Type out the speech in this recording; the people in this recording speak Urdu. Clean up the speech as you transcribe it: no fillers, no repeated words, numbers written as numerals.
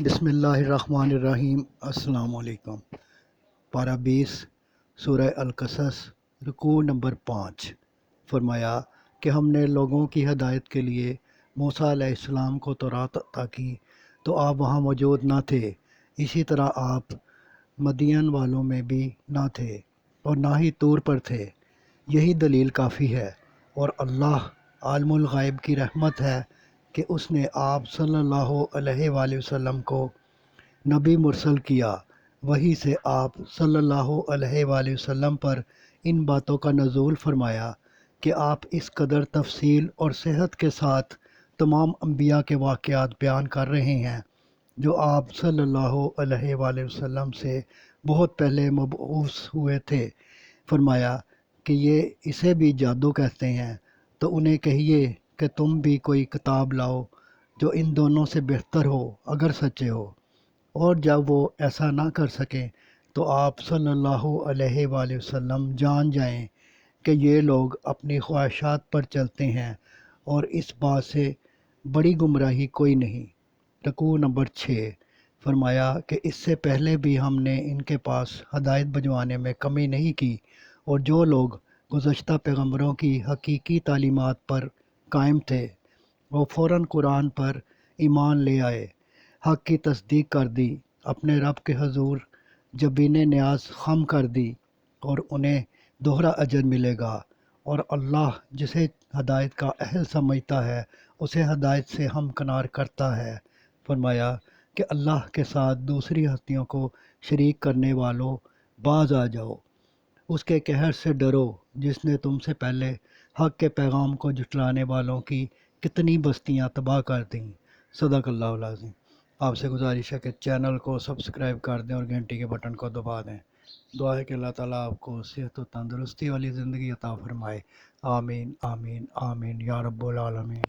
بسم اللہ الرحمن الرحیم۔ السلام علیکم۔ پارہ 20 سورہ القصص، رکوع نمبر 5۔ فرمایا کہ ہم نے لوگوں کی ہدایت کے لیے موسیٰ علیہ السلام کو تورات عطا کی تو آپ وہاں موجود نہ تھے، اسی طرح آپ مدین والوں میں بھی نہ تھے اور نہ ہی طور پر تھے۔ یہی دلیل کافی ہے، اور اللہ عالم الغیب کی رحمت ہے کہ اس نے آپ صلی اللہ علیہ وآلہ وسلم کو نبی مرسل کیا۔ وحی سے آپ صلی اللہ علیہ وآلہ وسلم پر ان باتوں کا نزول فرمایا کہ آپ اس قدر تفصیل اور صحت کے ساتھ تمام انبیاء کے واقعات بیان کر رہے ہیں جو آپ صلی اللہ علیہ وآلہ وسلم سے بہت پہلے مبعوث ہوئے تھے۔ فرمایا کہ یہ اسے بھی جادو کہتے ہیں، تو انہیں کہیے کہ تم بھی کوئی کتاب لاؤ جو ان دونوں سے بہتر ہو اگر سچے ہو۔ اور جب وہ ایسا نہ کر سکیں تو آپ صلی اللہ علیہ وآلہ وسلم جان جائیں کہ یہ لوگ اپنی خواہشات پر چلتے ہیں، اور اس بات سے بڑی گمراہی کوئی نہیں۔ رکوع نمبر 6۔ فرمایا کہ اس سے پہلے بھی ہم نے ان کے پاس ہدایت بھجوانے میں کمی نہیں کی، اور جو لوگ گزشتہ پیغمبروں کی حقیقی تعلیمات پر قائم تھے وہ فوراً قرآن پر ایمان لے آئے، حق کی تصدیق کر دی، اپنے رب کے حضور جبین نیاز خم کر دی، اور انہیں دوہرا اجر ملے گا۔ اور اللہ جسے ہدایت کا اہل سمجھتا ہے اسے ہدایت سے ہمکنار کرتا ہے۔ فرمایا کہ اللہ کے ساتھ دوسری ہستیوں کو شریک کرنے والوں، باز آ جاؤ، اس کے قہر سے ڈرو جس نے تم سے پہلے حق کے پیغام کو جھٹلانے والوں کی کتنی بستیاں تباہ کر دیں۔ صدق اللہ العظیم۔ آپ سے گزارش ہے کہ چینل کو سبسکرائب کر دیں اور گھنٹی کے بٹن کو دبا دیں۔ دعا ہے کہ اللہ تعالیٰ آپ کو صحت و تندرستی والی زندگی عطا فرمائے۔ آمین آمین آمین یا رب العالمین۔